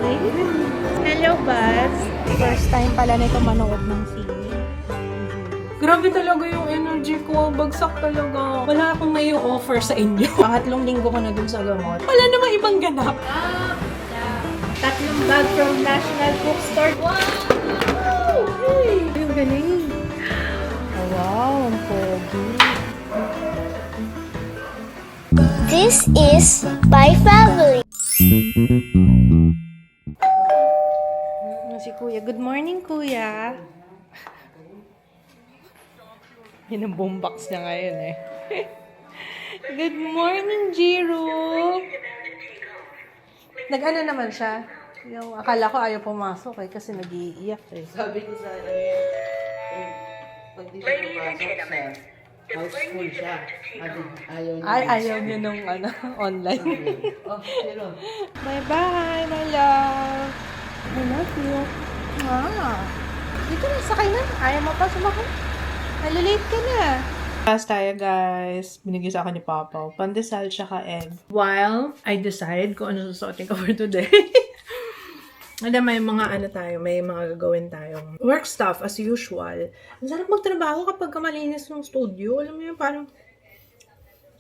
Hello, Buzz. First time pala nito manood ng sine. Grabe talaga yung energy ko. Bagsak talaga. Wala akong may offer sa inyo. Pangatlong linggo ko na dun sa gamot. Wala namang ibang ganap. Tatlong bag from National Bookstore. Wow! Hey! Yung galing. Oh, wow, ang pogi. This is my family. Si Kuya. Good morning, Kuya. Yan ang boombox niya ngayon eh. Good morning, Jiro. Nag-ano naman siya? Yung akala ko ayaw pumasok eh kasi nag-iiyak eh. Sabi ko sa pag di siya pumasok sa house school siya. Ayaw niya. Ay, ayaw niya nung ano, online. Oh, pero. Bye-bye, my love. I love you. Dito na, sakay na. Ayaw mo pa sumakay. Nalilate ka na. Last tayo, guys. Binigay sa akin ni Papa. Pandesal tsaka egg. While I decide kung ano susuotin ko for today. Alam, may mga ano tayo, may mga gagawin tayong work stuff as usual. Ang sarap magtrabaho kapag malinis yung studio. Alam mo yun, parang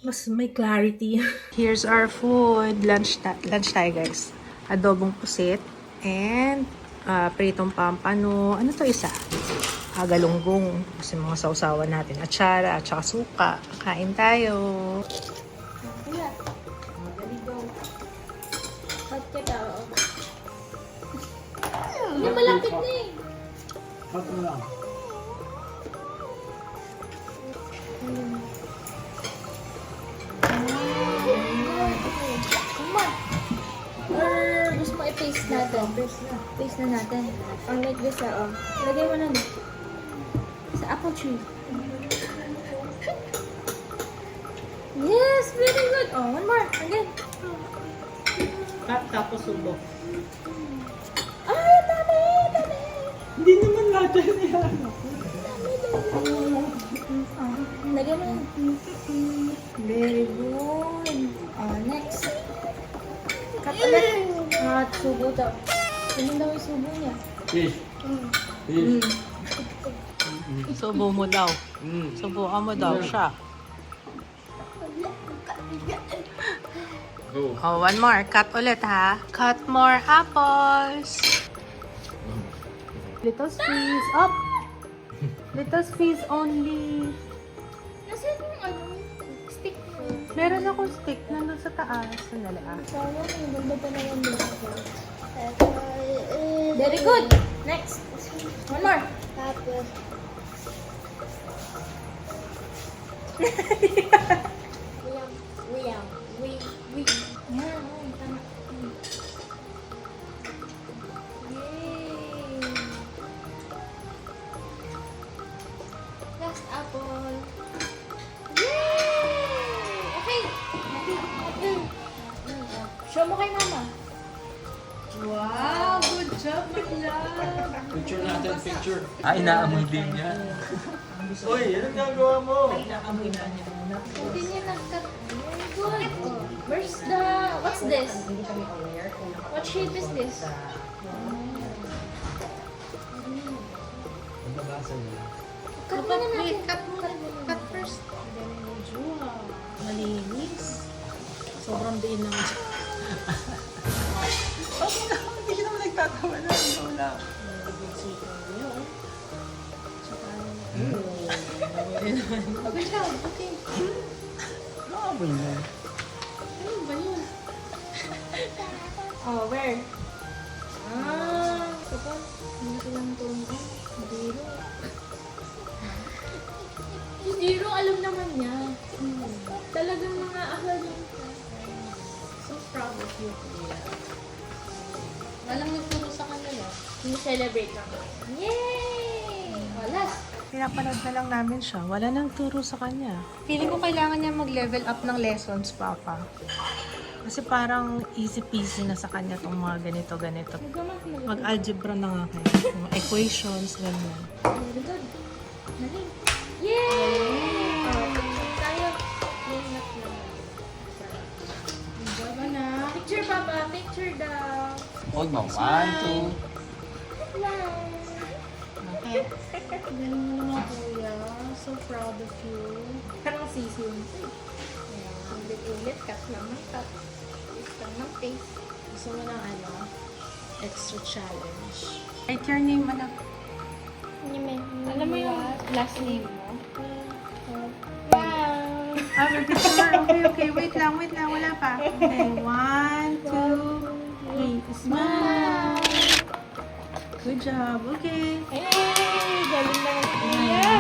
mas may clarity. Here's our food. Lunch tayo, guys. Adobong pusit and pritong pampano. Ano to isa? Galunggong. Kasi mga sausawan natin. Atsara, at saka suka. Kain tayo. Yung malapit na eh. Ba't mo lang? Come on. Or gusto mo i-paste natin? Paste na natin. Or like this oh. Lagay mo na sa apple tree. Yes, very good. Oh, one more. Again. Tapos subo. Ay, dami. Hindi naman lahat yan yan. Lagay mo na. Very good. Next. Cut ulit. Subo daw. Ano daw yung subo niya? Fish. Fish. Subo mo daw. Subukan mo daw siya. Oh, one more. Cut ulit, ha? Cut more apples. Little squeeze. Up. Little squeeze only. Nasaan yung stick mo? Meron akong stick nandun sa taas. Sandali, Sayang, yung ganda pa naman dito. Very good. Next. One more. Tapos. We. Yan, tama. Yay. Last apple. Yay! Okay. Show mo kay mama. Wow! Good job, my love! Picture natin, picture. Inaamoy din niya. Uy, anong gagawa mo? Hindi niya nag-cut. Very good. Where's the... What's this? What shape is this? Nabasa niya. Cut mo na natin. Cut first. Malinis. Sobrang diin naman siya. Hindi ka naman nagtatawa na. Wala. Okay siya, okay. Naamoy mo. Ano ba yun? Oh, where? Kapag hindi silang tulungan. Zero. Zero, alam naman niya. Talagang mga ahaling. So proud of you, Kuya. Walang nagturo sa kanila. Celebrate lang. Yay! Oh, last. Pinapanood na lang namin siya. Wala nang turo sa kanya. Feeling ko kailangan niya mag-level up ng lessons, Papa. Kasi parang easy peasy na sa kanya tong mga ganito. Mag-algebra na nga kayo. Mga equations, ganyan. Very good. Galing. Yay! Tayo. Yung Diba na? Picture, Papa. Picture daw. Huwag mo. 1, 2. Okay. Galing mo naman, kuya. So proud of you. Parang sisi yun. Ulit-ulit, cut naman, cut. Face naman, face. Gusto mo ng extra challenge. Write your name, anak. Alam mo yung last name mo? Our picture. Okay. Wait lang. Wala pa. Okay. 1, 2, 3. Smile. Good job. Okay. Hey! Galing na ng kuya!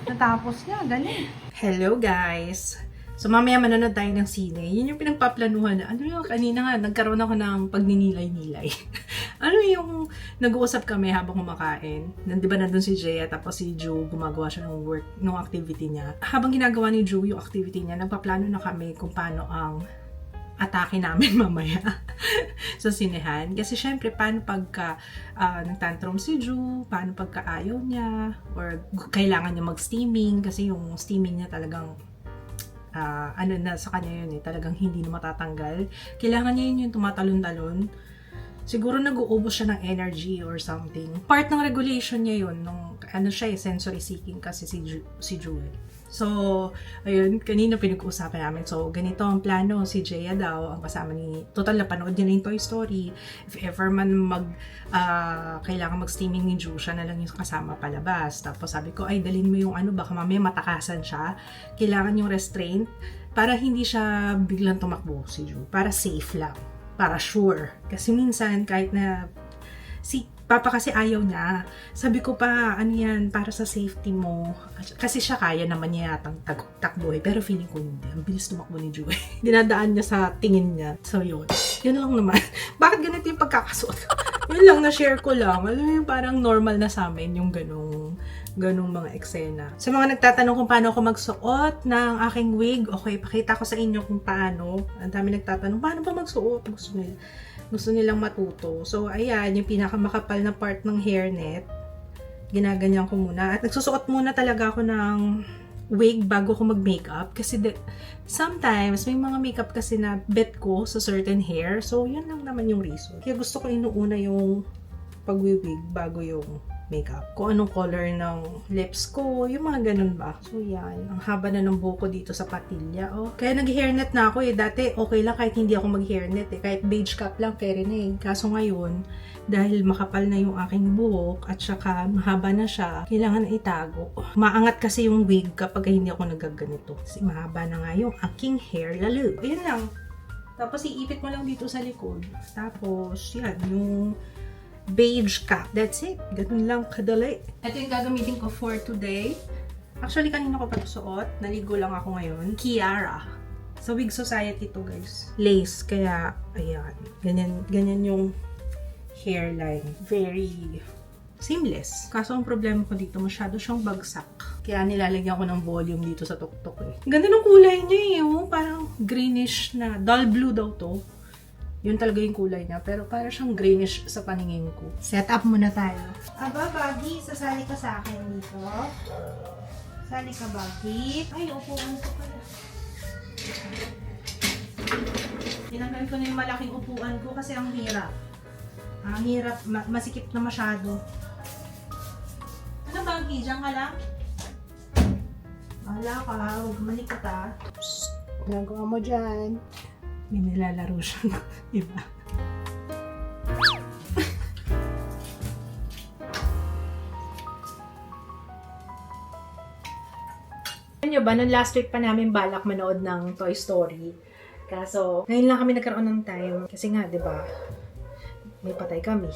Natapos na. Galing. Hello, guys. So, mamaya manonood tayo ng sine. Yun yung pinagpaplanuhan na. Ano yung kanina nga, nagkaroon ako ng pagninilay-nilay. Ano yung nag-uusap kami habang kumakain. Di ba nandun si Jaya, tapos si Ju, gumagawa siya ng work, ng activity niya. Habang ginagawa ni Ju yung activity niya, nagpaplano na kami kung paano ang atake namin mamaya sa sinehan. Kasi syempre, paano pagka nagtantrum si Ju, paano pagka ayaw niya, or kailangan niya mag-steaming, kasi yung steaming niya talagang na sa kanya yun talagang hindi na matatanggal. Kailangan niya yun yung tumatalon-talon. Siguro nag-uubos siya ng energy or something. Part ng regulation niya yun, nung sensory seeking kasi si Jewel. So, ayun, kanina pinag-uusapan namin. So, ganito ang plano. Si Jaya daw, ang kasama ni... Total, napanood niya na yung Toy Story. If ever man kailangan mag-steaming ni Ju, siya na lang yung kasama palabas. Tapos sabi ko, ay, dalhin mo yung baka mamaya matakasan siya. Kailangan yung restraint para hindi siya biglang tumakbo si Ju. Para safe lang. Para sure. Kasi minsan, kahit na si Papa kasi ayaw niya. Sabi ko pa, ano yan, para sa safety mo. Kasi siya kaya naman niya yatang takbo pero feeling ko hindi. Ang bilis tumakbo ni Joey. Dinadaan niya sa tingin niya. So yun. Yun lang naman. Bakit ganito yung pagkakasuot? Yun lang, na-share ko lang. Alam mo yung parang normal na sa amin yung ganong mga eksena. Sa mga nagtatanong kung paano ako magsuot ng aking wig, okay, pakita ko sa inyo kung paano. Ang dami nagtatanong, paano ba magsuot? Gusto nilang matuto. So, ayan, yung pinakamakapal na part ng hairnet. Ginaganyan ko muna. At nagsusuot muna talaga ako ng wig bago ko mag-makeup. Kasi sometimes, may mga makeup kasi na bet ko sa certain hair. So, yun lang naman yung reason. Kaya gusto ko inuuna yung pag-wig bago yung makeup. Kung anong color ng lips ko, yung mga ganun ba. So, yan. Ang haba na ng buko dito sa patilya. Oh. Kaya nag-hairnet na ako eh. Dati, okay lang kahit hindi ako mag-hairnet eh. Kahit beige cap lang, pwede na eh. Kaso ngayon, dahil makapal na yung aking buhok at saka mahaba na siya, kailangan na itago. Maangat kasi yung wig kapag hindi ako nagaganito. Kasi mahaba na nga yung aking hair lalo. Ayun lang. Tapos, iipit mo lang dito sa likod. Tapos, yan. Yung beige cap. That's it. Ganun lang kadali. Ito yung gagamitin ko for today. Actually, kanina ko pa ito suot. Naligo lang ako ngayon. Kiara. Sa Wig Society to guys. Lace. Kaya, ayan. Ganyan yung hairline. Very seamless. Kaso ang problema ko dito, masyado siyang bagsak. Kaya nilalagyan ko ng volume dito sa tuktok eh. Ganda ng kulay niya eh. Oh. Parang greenish na. Dull blue daw to. Yun talaga yung kulay niya. Pero parang siyang greenish sa paningin ko. Set up muna tayo. Aba, Baggy, sasali ka sa akin dito. Sali ka, Baggy. Ay, upuan ko pala. Tinanggal ko na yung malaking upuan ko kasi ang hirap. Ang hirap, masikip na masyado. Ano, Baggy? Diyan ka lang? Wala ka, huwag malikot ah. Psst, nagawa mo dyan. May nilalaro siya. Diba? Nyo ba, nung last week pa namin balak manood ng Toy Story. Kaso, ngayon lang kami nagkaroon ng time. Kasi nga, diba, may patay kami.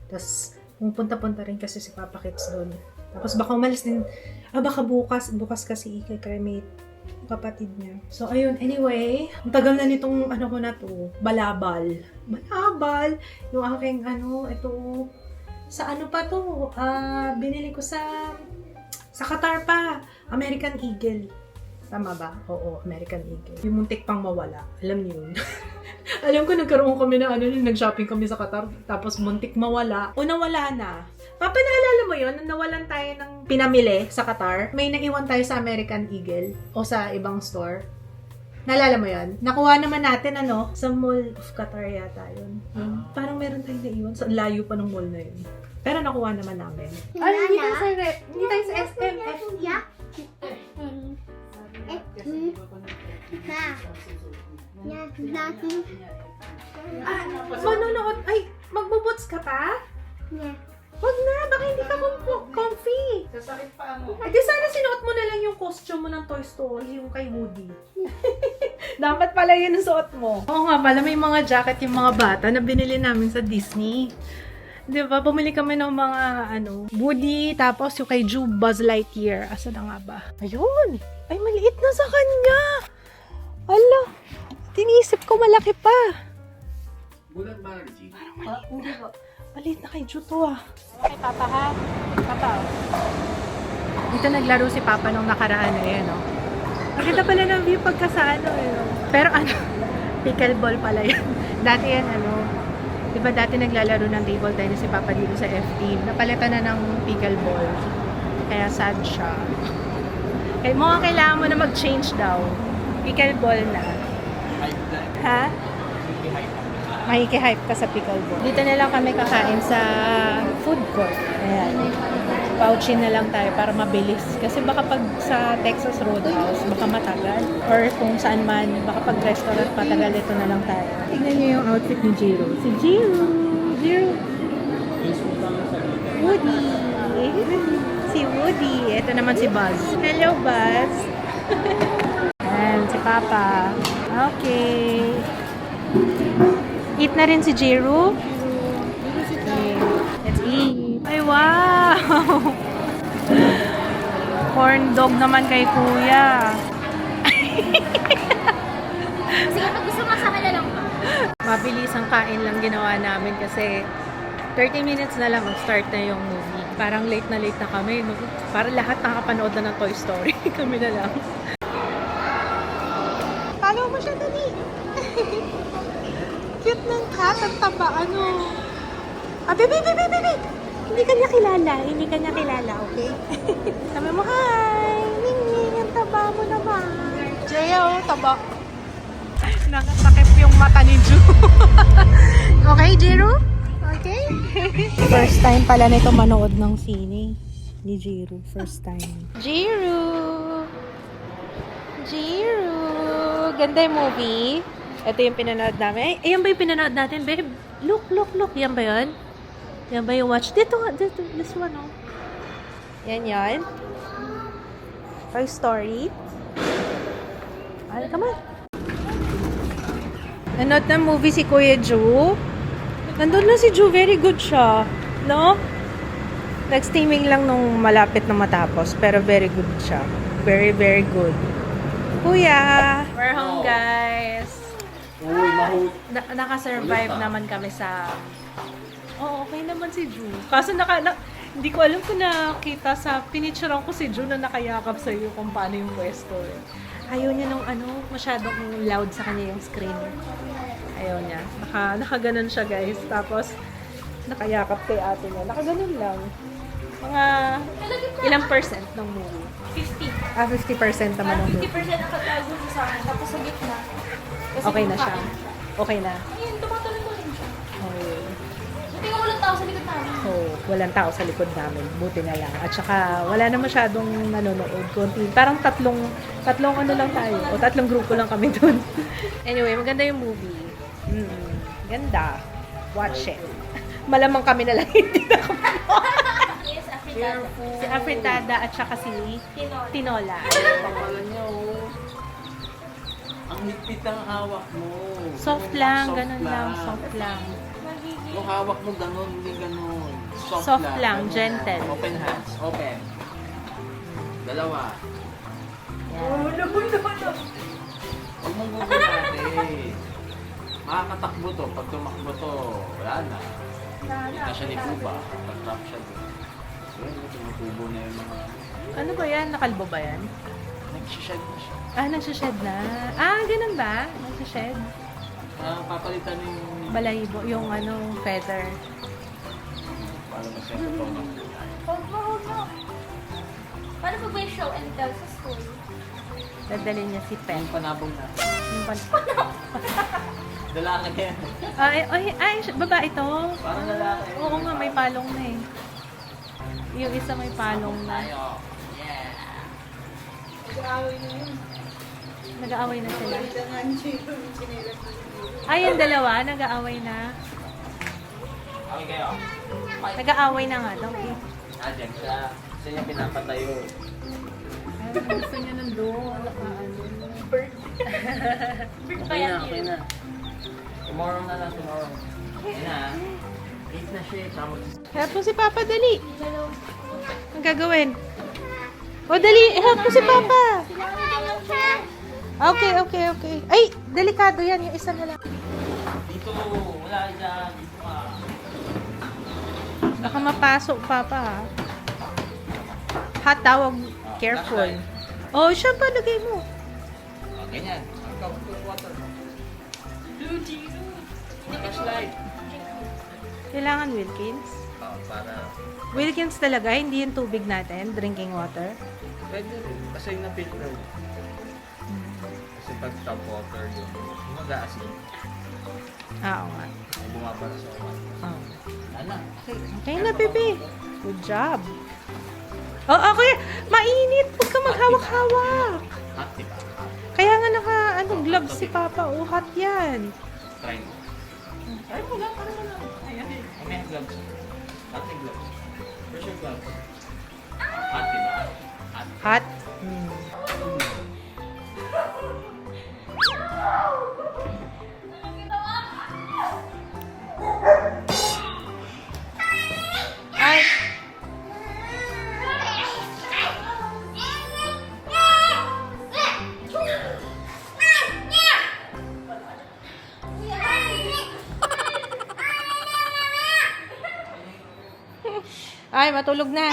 Tapos, pupunta-punta rin kasi si Papa Kids doon. Tapos baka umalis din. Baka bukas kasi i-cremate kapatid niya. So, ayun. Anyway, ang tagal na nitong ko na to. Balabal. Yung aking ito. Sa pa to? Binili ko sa Qatar pa. American Eagle. Tama ba? Oo, American Eagle. Yung muntik pang mawala. Alam niyo yun. Alam ko, nagkaroon kami na nag-shopping kami sa Qatar. Tapos muntik mawala. O nawala na. Papa, naalala mo yun? Nung nawalan tayo ng pinamili sa Qatar, may naiwan tayo sa American Eagle o sa ibang store. Naalala mo yun? Nakuha naman natin, sa Mall of Qatar yata yun. Parang meron tayong naiwan. Sa layo pa ng mall na yun. Pero nakuha naman namin. Ay, hindi tayo sa rep. Hindi tayo sa SMFT. Manonood. Ay, magbubots ka pa? Wag na, baka hindi ka comfy. Sasakit pa ang Ay, di sana sinuot mo na lang yung costume mo ng Toy Story, yung kay Woody. Dapat pala yun ang suot mo. Oo nga pala, may mga jacket yung mga bata na binili namin sa Disney. Di ba? Bumili kami ng mga, Woody, tapos yung kay Ju, Buzz Lightyear. Asa na nga ba? Ayun! Ay, maliit na sa kanya! Ala! Tinisip ko malaki pa. Bulan ba, Reggie? Hindi ba? Maliit na kay Ju to Okay, Papa ha? Papa. Dito naglaro si Papa nung nakaraan na yun, Nakita pala ng view pagka sa Pero pickleball pala yun. Dati yan, di ba dati naglalaro ng table tennis si Papa dito sa FD. Napalitan na ng pickleball. Kaya sad siya. Kaya mukhang kailangan mo na mag-change daw. Pickleball na. Ha? Makiki-hype ka sa pickleball. Dito na lang kami kakain sa food court. Ayan. Pouchin na lang tayo para mabilis. Kasi baka pag sa Texas Roadhouse, baka matagal. Or kung saan man, baka pag restaurant matagal, ito na lang tayo. Tingnan niyo yung outfit ni Jiro. Si Jiro! Jiro! Woody! Si Woody. Ito naman si Buzz. Hello, Buzz! Ayan, si Papa. Okay. Eat na rin si Jiro. Okay. Let's eat. Ay, wow! Corn dog naman kay Kuya. Sige, pag gusto mo sa lang ka. Mabilis ang kain lang ginawa namin kasi 30 minutes na lang mag-start na yung movie. Parang late na kami. Parang lahat nakapanood na ng Toy Story. Kami na lang. Follow mo siya, dali. Cute ng cat. Ang taba, baby. Hindi ka niya kilala, okay? Sabi mo, hi! Ning, ang taba mo naman. Jaya, taba. Nakatakip yung mata ni Ju. Okay, Jiro? Okay? First time pala nito manood ng sine ni Jiro. First time. Jiro! Ganda yung movie. Ito yung pinanood namin. Ay, yan ba yung pinanood natin, babe? Look. Yan ba yun? Yan ba yung watch? Dito, this one, Yan. Toy Story. Ay, come on. Nanood ng movie si Kuya Ju. Nandun na si Ju. Very good siya. No? Nag-steaming lang nung malapit na matapos. Pero very good siya. Very, very good. Kuya! We're home, guys. Uy, mahut. Naka-survive naman kami sa... okay naman si Ju. Kaso hindi ko alam kung nakita sa... Pinicturean ko si Ju na nakayakap sa iyo kung paano yung pwesto. Ayaw niya nung masyadong loud sa kanya yung screen. Ayaw niya. Nakaganon siya, guys. Tapos, nakayakap kay ate niya. Nakaganon lang. Mga ilang percent ng movie? 50. 50% naman ng movie. 50% ang katago mo sa akin. Tapos sa gitna. Kasi Okay na siya. Okay na. Ayun, tumatalo-tuloy siya. Okay. Buti nga walang tao sa likod namin. So, walang tao sa likod namin. Buti na lang. At saka, wala na masyadong nanonood. Konti. Parang tatlong lang tayo. O tatlong grupo lang kami dun. Anyway, maganda yung movie. Ganda. Watch it. Malamang kami na lang hindi na Yes, Afritada. Si Afritada at saka si Tinola. Ang higpit ang hawak mo. Soft lang. Ganun lang. Soft lang. Yung hawak mo ganun, hindi ganun. Soft lang, ganun. gentle. Open hands. Open. Dalawa. Yan. Huwag mong gugulate. Makakatakbo to. Pag tumakbo to, wala na. Kita siya ni Cuba. Pag-trap siya to. Yun, tumutubo na yung mga... Ano ba yan? Nakalbo ba yan? Nagsished na siya. Nagsished na. Ganun ba? Nagsished? Papalitan yung... Balahibo, yung feather. Para masaya ito. Hold mo. Paano pag may show and tell sa school? Dadalhin niya si Pet. Yung panabong na. Yung Lalaki na yan. ay, babae ito. Parang lalaki. Oo nga, may palong na eh. Yung isa may palong na. Tayo. Yeah. Nag-aaway na sila. Ay, yung dalawa, nag-aaway na. Okay kayo. Nag-aaway na nga daw eh. Diyan siya. Siya yung pinapatayo. Ay, gusto niya nandoon. Okay na, okay na. Tomorrow na lang, tomorrow. Ayun na. 8 na siya eh. Tama. Help mo si Papa, dali. Ang gagawin? O, dali. Help mo si Papa. Okay. Ay, delikado yan. Yung isa na lang. Dito, wala dyan. Dito ka. Baka mapasok, Papa. Ha? Hot tawag. Careful. Oh, siya pa, lagay mo. Ganyan. Ikaw, put water. Flashlight. Kailangan Wilkins. Para. Wilkins talaga, hindi yung tubig natin, drinking water. Pwede rin. Kasi yung na-filter. Kasi pag tap water yung mag-aasin. Oo nga. Bumabara sa uwan. Oh. Ano? Okay na, bebe. Good job. Oh, okay. Mainit. Huwag ka maghawak-hawak. Hot, diba? Kaya nga gloves si Papa. Oh, hot yan. Try mo. Try mo lang, para mo lang. Ayan eh. May gloves. Hot na gloves. Where's your gloves? Hot, diba? Hot. Hot? Ay! Ay, matulog na.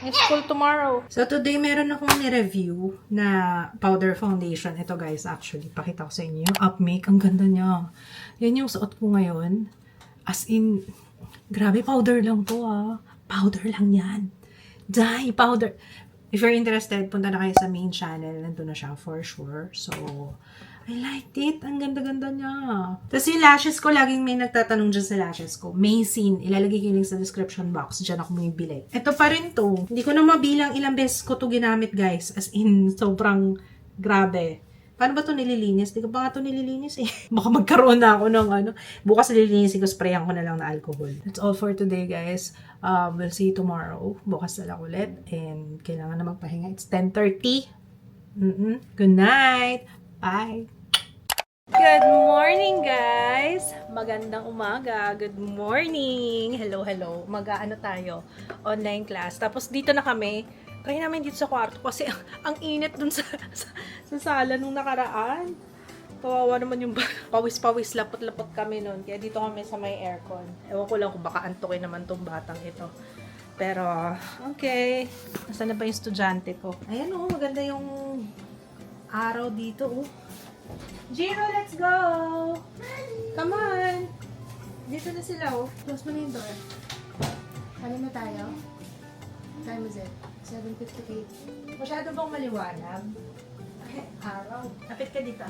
May school tomorrow. So, today meron akong ni-review na powder foundation. Ito guys, actually, pakita ko sa inyo. Yung Upmake, ang ganda niya. Yan yung suot ko ngayon. As in, grabe, powder lang to ah. Powder lang yan. Dye, powder. If you're interested, punta na kayo sa main channel. Nandun na siya for sure. So, I liked it. Ang ganda-ganda niya. Tapos yung lashes ko, laging may nagtatanong dyan sa lashes ko. Masin. Ilalagay ko yung link sa description box. Diyan ako bumibili. Ito pa rin to. Hindi ko na mabilang ilang beses ko to ginamit, guys. As in, sobrang grabe. Paano ba to nililinis? Di ko pa nga to nililinis eh. Baka magkaroon na ako ng ano. Bukas nililinisin ko, sprayan ko na lang na alcohol. That's all for today, guys. We'll see you tomorrow. Bukas na lang ulit. And kailangan na magpahinga. It's 10:30. Good night. Bye. Good morning, guys! Magandang umaga. Good morning! Hello. Mag-ano tayo? Online class. Tapos dito na kami. Try namin dito sa kwarto kasi ang init dun sa sala nung nakaraan. Kawawa naman yung pawis-pawis, lapot-lapot kami nun. Kaya dito kami sa may aircon. Ewan ko lang kung baka antukin naman tong batang ito. Pero, okay. Nasaan na ba yung estudyante ko? Ayan oh, maganda yung araw dito oh. Jiro, let's go! Come on! Dito na sila oh. Close mo na yung door. Kali na tayo. What time is it? 7:58. Masyado bang maliwanag? Ay, araw. Kapit ka dito.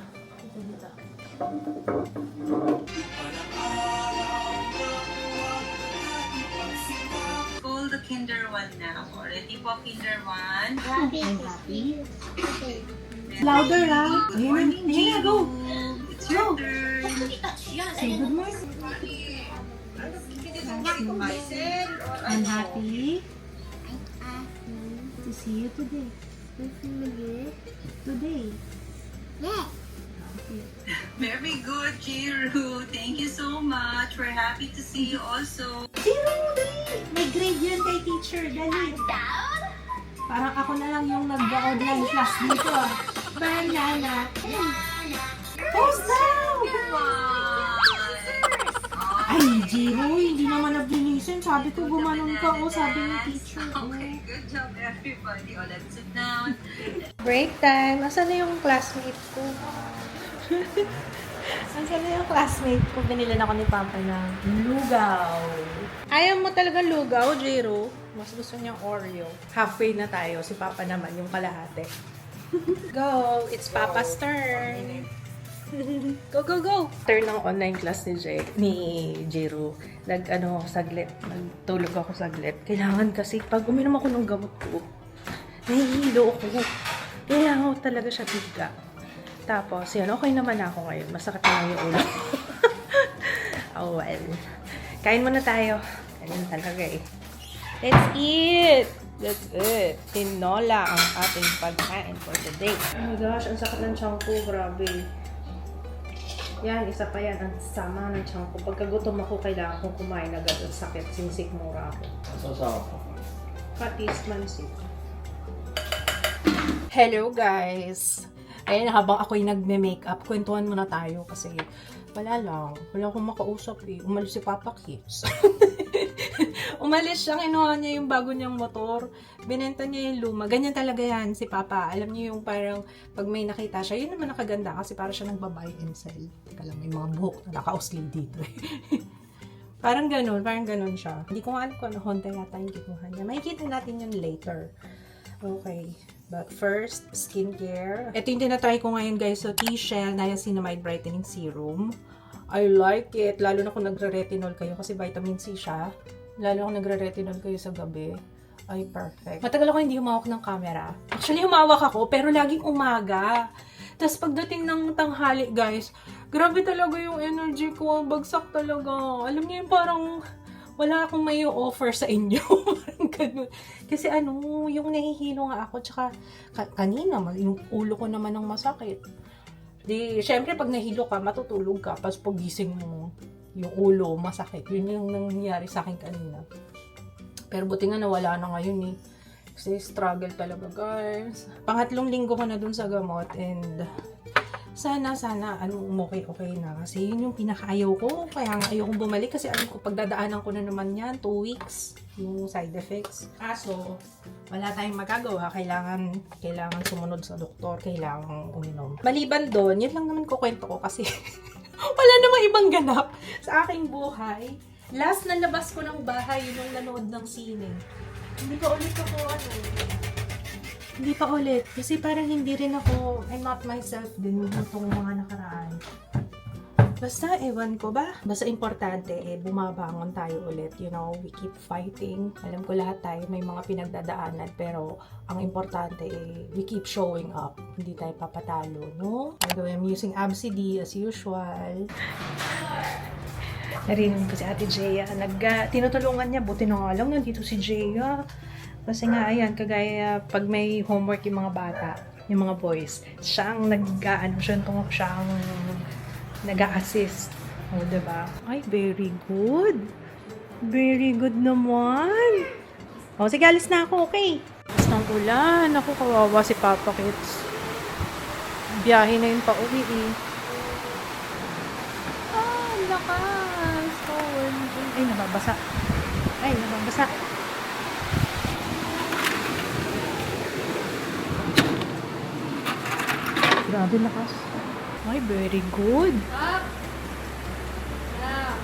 Dito. School the Kinder 1 now. Already po Kinder 1. I'm happy. Louder ha. Ayan na, go! It's your turn. Say good morning. I'm happy to see you today. Today. Very good, Jiru. Thank you so much. We're happy to see you also. Zero, dali! May grade yan kay teacher, dali. Parang ako na lang yung nag-online class dito ah. Banana. Post down! Ay, Jiro, hindi naman naglinisin. Sabi ko, gumanon ka o, sabi ni teacher. Okay, good job everybody. Oh, let's sit down. Break time. Asan na yung classmate ko? Asan na yung classmate ko? Binilan ako ni Papa ng lugaw. Ayaw mo talaga lugaw, Jiro? Mas gusto niyang Oreo. Halfway na tayo. Si Papa naman, yung kalahati. Go! It's Papa's turn! Go, go, go! Turn ng online class ni Jiro. Nag-ano ako saglit. Nagtulog ako saglit. Kailangan kasi, pag uminom ako ng gamot ko, nahihilo ako. Kailangan ko talaga siya bigla. Tapos, yan, okay naman ako ngayon. Masakit na lang yung ulo. Oh, well. Kain muna tayo. Ganyan talaga eh. Let's eat! That's it. Tinola ang ating pagkain for today. Oh my gosh, ang sakit ng tiyan ko. Grabe. Yan, isa pa yan. Ang sama ng tiyan ko. Pagkagutom ako, kailangan kong kumain agad at sakit. Sinisik-mura ako. Sasawa ko. Patis mansik. Hello guys! Ayun, habang ako'y nagme-makeup, kwentuhan muna tayo kasi wala lang. Wala akong makausap eh. Umalis si Papa Kids. Umalis siya, kinuha niya yung bago niyang motor. Binenta niya yung luma. Ganyan talaga yan si Papa. Alam niyo yung parang pag may nakita siya, yun naman nakaganda kasi para siya nagbabuy and sell. Teka lang, may mga buhok na nakausli dito eh. parang ganun siya. Hindi ko nga alam kung ano Honda yata yung kinuha niya. Makikita natin yun later. Okay. But first, skincare. Ito yung tinatry ko ngayon guys. So, T-Shell Niacinamide Brightening Serum. I like it. Lalo na kung nagre-retinol kayo kasi vitamin C siya. Lalo kung nagre-retinol kayo sa gabi. Ay, perfect. Matagal ako hindi humawak ng camera. Actually, humawak ako pero laging umaga. Tapos pagdating ng tanghali guys, grabe talaga yung energy ko. Bagsak talaga. Alam niyo yung parang wala akong may offer sa inyo. Parang ganun. Kasi yung nahihilo nga ako. Tsaka kanina, yung ulo ko naman ang masakit. Di, syempre pag nahilo ka, matutulog ka. Tapos pag gising mo, yung ulo masakit. Yun yung nangyari sa akin kanina. Pero buti nga nawala na ngayon eh. Kasi struggle talaga guys. Pangatlong linggo ko na dun sa gamot and sana, okay na. Kasi yun yung pinakaayaw ko. Kaya nga ayaw kong bumalik kasi alam ko, pagdadaanan ko na naman yan, 2 weeks, yung side effects. Kaso, wala tayong magagawa. Kailangan sumunod sa doktor. Kailangan uminom. Maliban doon, yun lang naman kukwento ko kasi wala namang ibang ganap sa aking buhay. Last na labas ko ng bahay, nung nanood ng sine. Hindi pa ulit. Kasi parang hindi rin ako, I'm not myself din itong mga nakaraan. Basta, ewan ko ba? Basta importante, bumabangon tayo ulit. You know, we keep fighting. Alam ko lahat tayo may mga pinagdadaanan. Pero, ang importante, we keep showing up. Hindi tayo papatalo, no? Although I'm using ABCD as usual. Narinig ko si Ate Jaya. Tinutulungan niya. Buti na nga lang, nandito si Jaya. Kasi nga, ayan, kagaya pag may homework yung mga bata, yung mga boys, siya ang nag-a-assist. O, diba? Ay, very good. Very good naman. O, sige, alis na ako, okay? Alis ng ulan. Ako, kawawa si Papa Kids. Biyahe na yun pa uwi eh. Ah, lakas. Ay, nababasa. Grabe lakas. Ay, very good. Up. Down.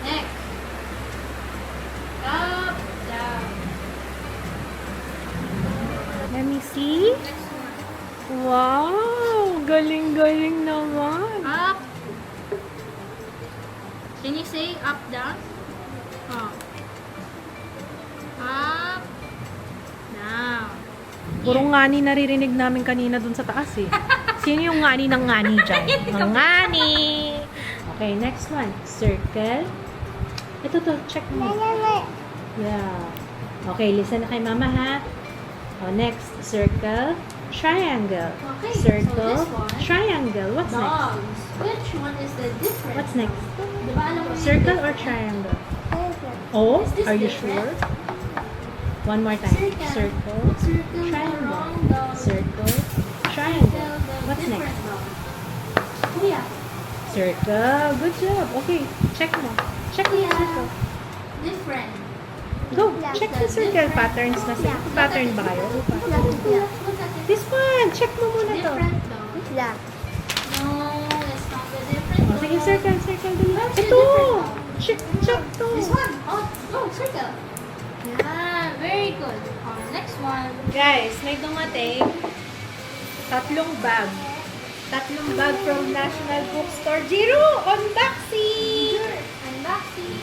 Next. Up. Down. Let me see. Next one. Wow! Galing-galing naman. Up. Can you say up, down? Oh. Up. Down. Puro ngani naririnig namin kanina dun sa taas eh. Sino yung ngani ng ngani dyan? Ang ngani! Okay, next one. Circle. Ito to, check mo. Yeah. Okay, listen na kay mama ha. Oh, next. Circle. Triangle. Okay, Circle. so this one, Triangle. What's next? Dogs. Which one is the different? What's next? Diba alam mo yung Circle or different? triangle? Oh, Is this are you different? sure? One more time. Circle. Circle. Circle, Triangle. wrong dog. Circle. Triangle. Circle, the What's different next? dog. Kuya. Circle. Good job. Okay. Check mo. Check mo yung Kuya. circle. Different. Go. Check the circle patterns na sila. Pattern ba kayo? Look at it. This one. Check mo muna to. Different dog. Yeah. No, it's not the different Oh, sige, dog. circle. Circle. Dali. Where's the Ito. different dog? Check to. This one. Oh, no, circle. Yeah, very good. Next one. Guys, may dumating 3 bag. 3 bag from National Bookstore. Jiro, unboxing! Unboxing.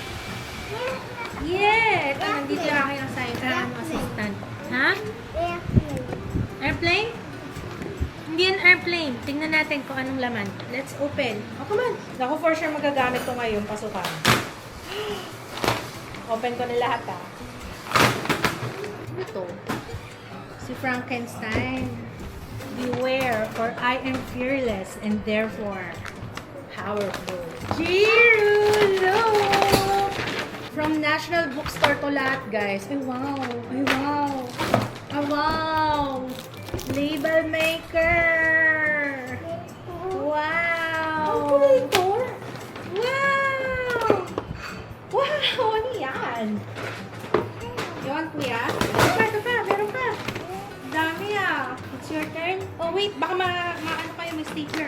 Yeah! Ito, nandito yung aking assistant. Ha? Airplane? Hindi yan airplane. Tingnan natin kung anong laman. Let's open. Oh, come on. Naku, for sure magagamit to ngayon. Pasukan. Open ko na lahat, ah. Ito. Si Frankenstein. Beware, for I am fearless and therefore powerful. Jiru, look! From National Bookstore to lahat, guys. Ay, wow. Ay, wow. Ah, wow. Label maker. Wow. Wow. Wow, ano yan? Yun, kuya. Ito pa. Meron pa. Dami ah. It's your turn. Oh, wait. Baka ano kayo, may sticker.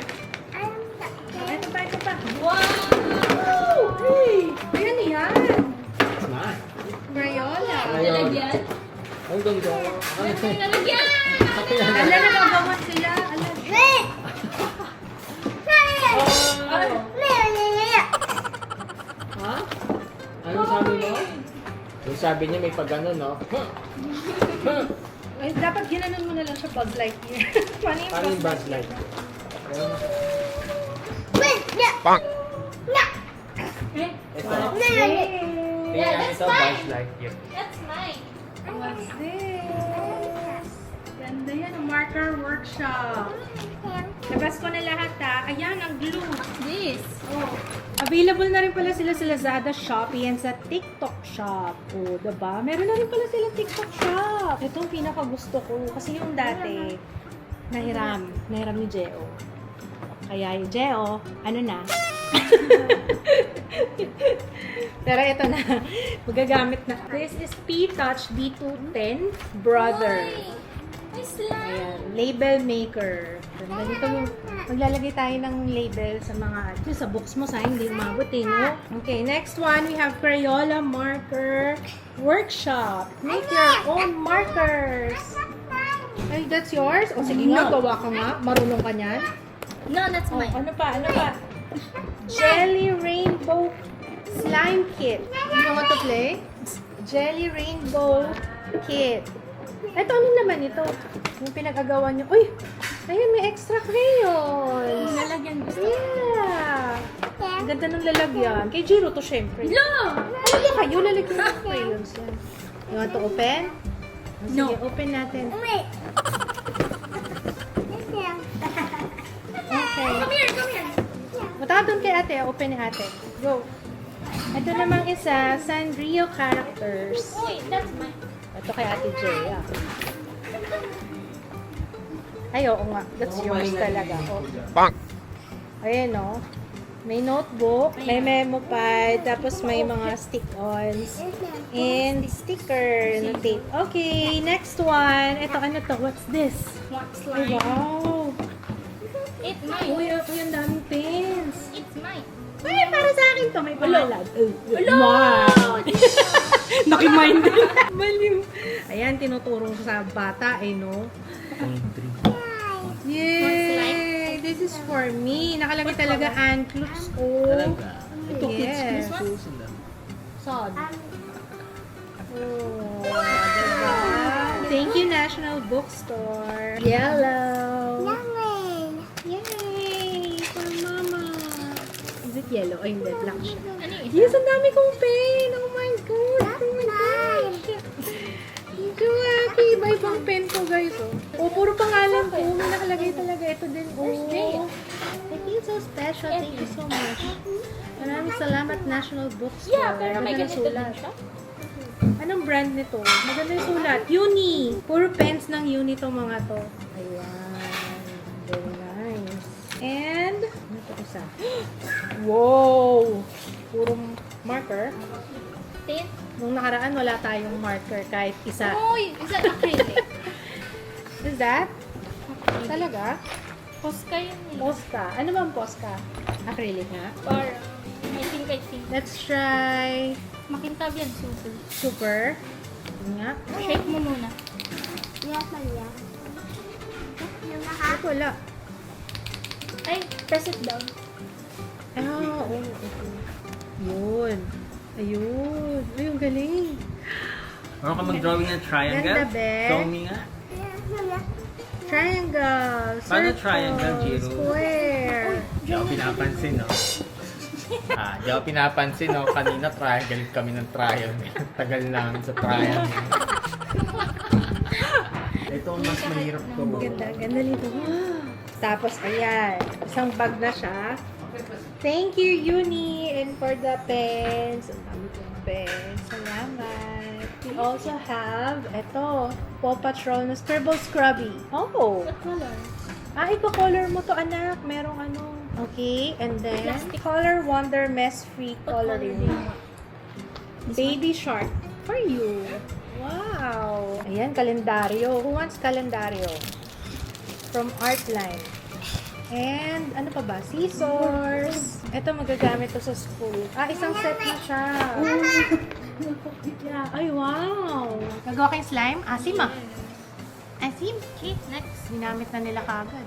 Ito pa. Wow! Hey! Ayan yan. Na. Crayola. Lalagyan. Ang ganda. Lalagyan! Ala, nagagawan sila. Ala. Ha? Ano sabi mo? Yung sabi niya may pag ano, no? Ay, dapat ginanon mo na lang siya Buzz Lightyear. Paano yung Paano yung Buzz Buzz Light? Ito. Tingnan that's ito, mine. Buzz Lightyear. That's mine. What's this? Ganda yan, ang marker workshop. Labas ko na lahat ha. Ayan, ang glue. This. Oh. Available na rin pala sila sa Lazada, Shopee, and sa TikTok Shop. Oh, diba? Meron na rin pala sila TikTok Shop. Ito ang pinakagusto ko. Kasi yung dati, nahiram ni Jeo. Kaya yung Jeo, ano na? Pero ito na, magagamit na. This is P-Touch D210 Brother. May slime. Ayan, label maker. Ganito yung, maglalagay tayo ng label sa mga, sa books mo, sayang hindi umabot eh, no? Okay, next one, we have Crayola Marker Workshop. Make your own markers. Ay, that's yours? O sige nga, gawa ka nga. Marunong ka niyan. No, that's Oh, mine. ano pa? Jelly Rainbow Slime Kit. You know what to play? Jelly Rainbow Kit. Ito, ano naman ito? Yung pinag-agawan nyo. Uy! Ayun, may extra crayons. Lalagyan gusto. Yeah! Ang ganda ng lalagyan. Kay Jiro to, syempre. No! Ano ba kayo? Lalagyan ng crayons yan. You want to open? Sige, No. open natin. Okay. Come here. Punta ka doon kay ate. Open ni ate. Go. Ito namang isa, Sanrio Characters. Wait, that's mine. Ito kay ate Jay. Ay, oo nga. That's yours talaga. Oh. Ayan, no? May notebook, may memo pad, tapos may mga stick-ons, and sticker na tape. Okay, next one. Ito, ano to? What's this? What's Ay, slime? wow! It's mine. Uy, ang daming pens. It's mine. Ay, para sa akin to. May pangalan. Wow! Nakimind din. Baliw. Ayan, tinuturo ko sa bata, no? Yay! This is for me. Nakalagay talaga Ancloops. Oh. Talaga. Ito, yes. Sod. Oh, diba? Thank you, National Bookstore. Yellow. Yay! For mama. Is it yellow? Ay, hindi. Black siya. Ano yung Yes, ang dami kong pen! Oh my God! Oh my gosh! So happy! Iba-ibang pen ko, guys. Oh, puro pangalan ko. May nakalagay talaga. Ito din. Oh. Thank you, so special. Thank you so much. Maraming salamat, National Bookstore. Yeah, pero may Ganda ng ganito din sulat. siya. Anong brand nito? Maganda yung sulat. Uni! Puro pens ng Uni tong mga to. Ayan. Very nice. And, ano ito isa? Wow! Puro marker. Tin. Nung nakaraan, wala tayong marker kahit isa. Uy, isa acrylic. Is that? Talaga? Posca yun eh. Posca. Ano bang Posca? Acrylic nga? Or, I think. Let's try Makintab yan, super. super. Nga. Shake mo muna. Yes, Maria. Yung naka. Ito wala. Ay, press it down. Ah, oo. Yun. Ayun. Ay, ang galing. Ano ka mag-drawing ng triangle? Ganda, be. Show me nga. Triangle. Paano Circle. triangle, Jiro? Square. Di ako pinapansin, no? Di ako pinapansin, no? Kanina triangle kami ng triangle. Tagal namin sa triangle. Ito ang mas mahirap ko. Ganda, ganda nito. Tapos, ayan. Isang bag na siya. Thank you, Uni, and for the pens. Ang dami kong pens. Salamat. We also have, ito, Paw Patrol na Scribble Scrubby. Oh! What color? Ipa-color mo to, anak. Merong ano. Okay, and then, Color Wonder Mess Free Coloring. Baby Shark. For you. Wow! Ayan, kalendaryo. Who wants kalendaryo? From Artline. And, ano pa ba? Scissors. Ito, magagamit to sa school. Isang set na siya. Yeah. Ay, wow! Gagawa kayong slime? Asim ah. Asim? Okay, next. Ginamit na nila kagad.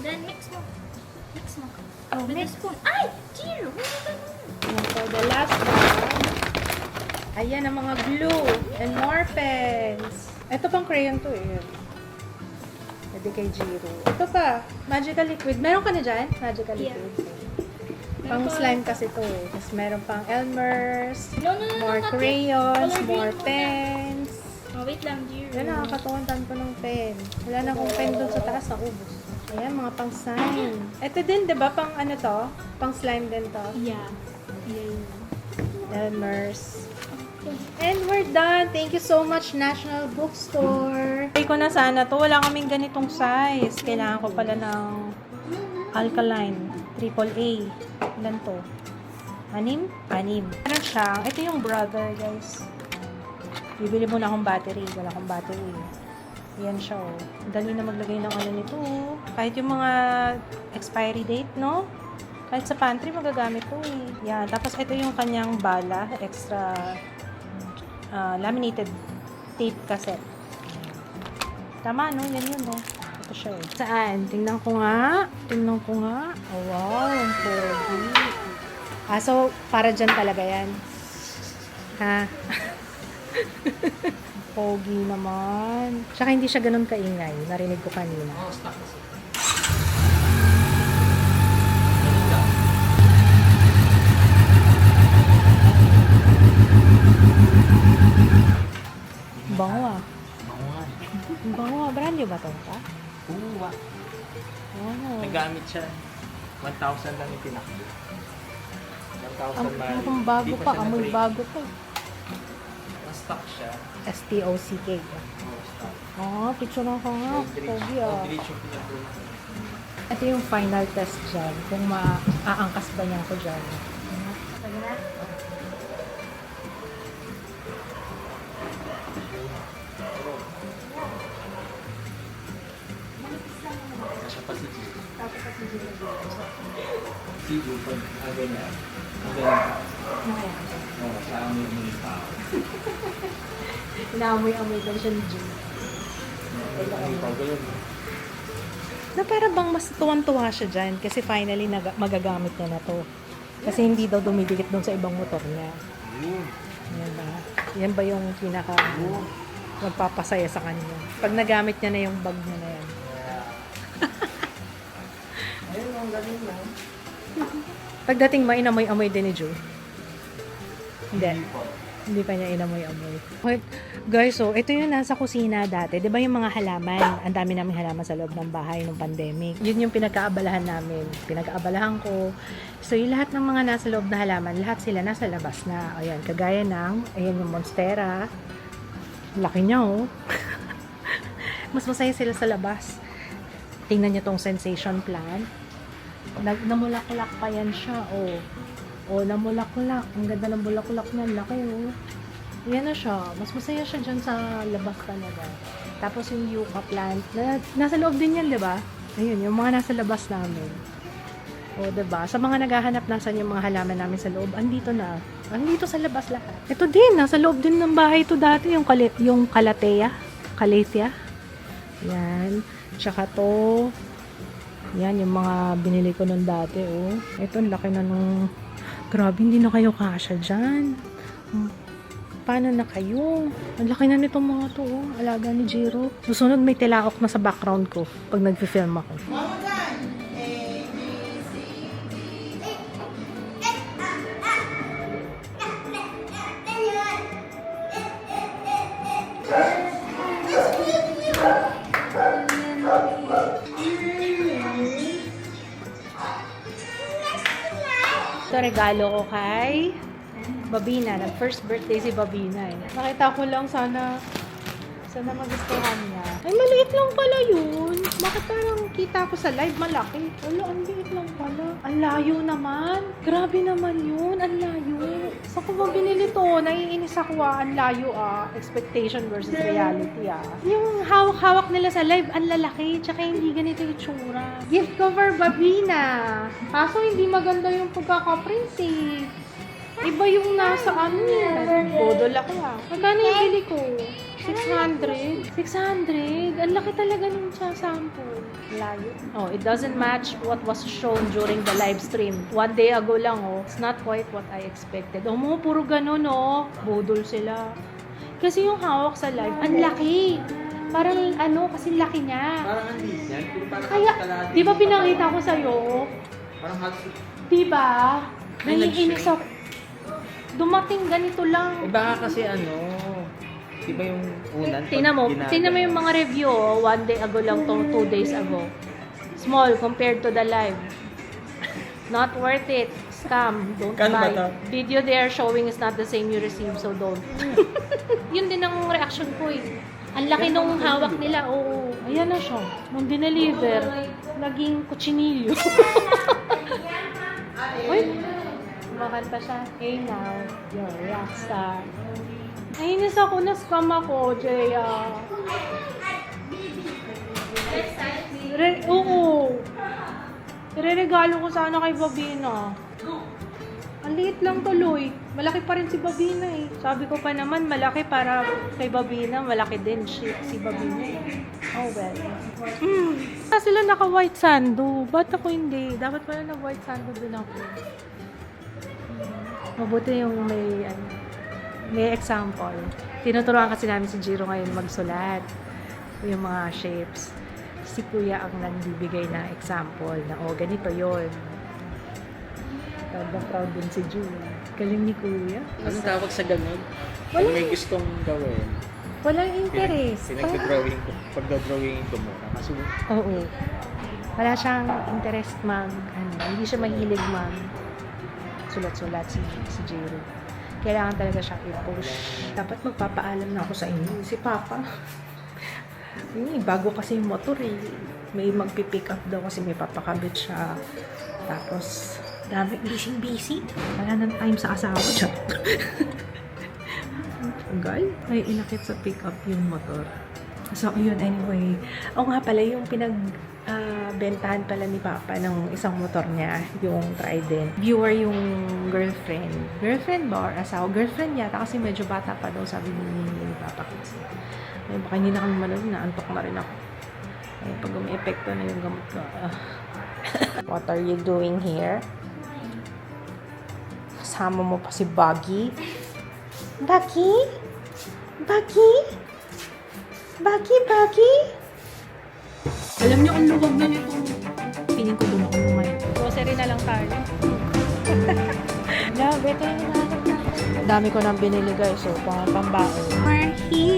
Then mix mo. Mix mo. Oh, With a next. spoon. Ay! Jiro! And for the last one, ayan ang mga glue and more pens. Ito pang crayon to eh. Pwede kay Jiro. Ito pa, magical liquid. Meron ka na dyan? Magical Yeah. liquid. Pang slime kasi to eh. Tapos meron pang Elmer's, No, more not yet. crayons, Color more green muna. pens. Oh, wait lang, Jiro. Yan, nakakatuwantan ko ng pen. Wala na akong pen doon sa taas, naubos. Ayan, mga pang slime. Ito din, di ba, pang ano to? Pang slime din to. Yeah. Yeah. Elmer's. And we're done. Thank you so much, National Bookstore. Ay ko na sana to. Wala kaming ganitong size. Kailangan ko pala ng alkaline. AAA. Ilan to? 6? 6. Meron siya. Ito yung brother, guys. Bibili muna akong battery. Wala akong battery. Yan siya, oh. Dali na maglagay ng ano nito, oh. Kahit yung mga expiry date, no? Kahit sa pantry, magagamit to, eh. Yan. Tapos, ito yung kanyang bala. Extra laminated tape cassette. Tama, no? Yan yun, no? Ito siya, eh. Saan? Tingnan ko nga. Tingnan ko nga. Oh, wow. Ang pogi. So, para dyan talaga yan. Ha? Pogi naman. Tsaka hindi siya ganun kaingay. Narinig ko kanina. Bango ah. Bango ah. Brand new ba ito? Kuha. Oh. Nagamit siya. 1,000 lang yung pinakbo. 1,000 mahal. Ang bago Di pa. siya Amoy na-break. bago pa. Na-stock siya. STOCK. stock. Oh, picture ko nga. Pogi ah. Diretso yung pinakbo. Ito yung final test dyan. Kung maaangkas ba niya ako dyan. Siya pa si Chico. Chico, pag ganyan. Ang ganyan. Oo, sa amin yung tao. Inaamoy-amoy lang siya ni Jun. Pag ganyan. Na para bang mas tuwan-tuwa siya dyan kasi finally magagamit niya na to. Kasi hindi daw dumidikit doon sa ibang motor niya. Yan ba? Yan ba yung pinaka magpapasaya sa kanya? Pag nagamit niya na yung bag niya na yan. Ayun, ang galing lang. Pagdating mo, inamoy-amoy din ni Ju. Hindi. Hindi pa niya inamoy-amoy. Okay, guys, so ito yung nasa kusina dati. 'Di ba yung mga halaman? Ang dami naming halaman sa loob ng bahay nung pandemic. Yun yung pinagkaabalahan namin. Pinagkaabalahan ko. So, yung lahat ng mga nasa loob na halaman, lahat sila nasa labas na. Ayan, kagaya ng, ayan yung Monstera. Laki niya, oh. Mas masaya sila sa labas. Tingnan niyo tong sensation plant. Namulaklak pa yan siya, oh. Oh, namulaklak. Ang ganda ng bulaklak niyan. Laki, oh. Yan na siya. Mas masaya siya dyan sa labas talaga. Tapos yung yucca plant. Nasa loob din yan, di ba? Ayun, yung mga nasa labas namin. O, diba? Sa mga naghahanap nasan yung mga halaman namin sa loob, andito na. Andito sa labas lahat. Ito din, nasa loob din ng bahay ito dati, yung calathea. Yan. Tsaka to. Yan, yung mga binili ko nun dati, oh. Ito, ang laki na nung... Grabe, hindi na kayo kasya dyan. Paano na kayo? Ang laki na nitong mga to, oh. Alaga ni Jiro. Susunod may tilaok na sa background ko pag nag-film ako. Ito regalo ko kay Babina. Nag-first birthday si Babina eh. Nakita ko lang sana magustuhan niya. Ay, maliit lang pala yun. Bakit parang kita ko sa live malaki? Wala, ang liit lang pala. Ang layo naman. Grabe naman yun. Ang layo. Saan ko ba binili to? Naiinis ako ah. Ang layo ah. Expectation versus reality ah. Yung hawak-hawak nila sa live, ang lalaki. Tsaka hindi ganito yung itsura. Gift cover Babina. Kaso hindi maganda yung pagkakaprint eh. Iba yung nasa ano eh. Bodol ako ah. Magkano yung bili ko? 600? 600? Ang laki talaga nung sample. Layo. Oh, it doesn't match what was shown during the live stream. 1 day ago lang, oh. It's not quite what I expected. Oh, mo, puro ganun, oh. Budol sila. Kasi yung hawak sa live, ang laki. Parang ano, kasi laki niya. Parang ang liit yan. Kaya, di ba pinakita ko sa'yo? Parang hot. Di ba? Ay, Naiinis ako. Dumating ganito lang. Eh baka kasi ano, diba yung unan? Tingnan mo yung mga review, oh. 1 day ago lang to, 2 days ago. Small compared to the live. Not worth it. Scam. Don't Kano ba buy. to? Video they are showing is not the same you receive, so don't. Yun din ang reaction ko eh. Ang laki nung hawak nila. Oo. Ayan na siya. Nung dineliver, naging kutsinilyo. Uy! Kumakanta siya. Hey now, you're a rockstar. Nainis ako, na-scam ako, Jaya. Oo. Ireregalo ko sana kay Babina. Ang liit lang tuloy. Malaki pa rin si Babina eh. Sabi ko pa naman, malaki para kay Babina. Malaki din si Babina. Oh well. Sila naka-white sando. Ba't ako hindi? Dapat pala na-white sando din ako. Mabuti yung may example. Tinuturuan kasi namin si Jiro ngayon magsulat. Yung mga shapes. Si Kuya ang nagbibigay na example na, oh, ganito yon. Proud din si Jiro. Galing ni Kuya. Anong tawag sa ganun? Wala. Kung may gustong gawin. Walang interest. Pinag-drawing ko. Pag-drawing ko muna. Kasi Oo. Wala siyang interest hindi siya mahilig sulat-sulat si Jiro. Kailangan talaga siya i-push. Dapat magpapaalam na ako sa inyo. Si Papa. Bago kasi yung motor eh. May magpipick up daw kasi may papakabit siya. Tapos, busy. Wala nang time sa asawa siya. Guy, ay inakit sa pick up yung motor. So, yun, anyway. O nga pala, yung bentahan pala ni Papa ng isang motor niya, yung Trident. Viewer yung girlfriend. Girlfriend ba or asawa? Girlfriend yata kasi medyo bata pa daw, sabi ni Papa. Ay, baka hindi na kami manood, naantok na rin ako. Ay, pag umi-epekto na yung gamot ko. What are you doing here? Kasama mo pa si Buggy? Buggy? Buggy? Buggy? Alam niyo kung luwag na nito. Piling ko doon ako lumayo. Grocery na lang tayo. Love, ito yung nahanap na. Dami ko nang binili guys. So, pambaon. We're here.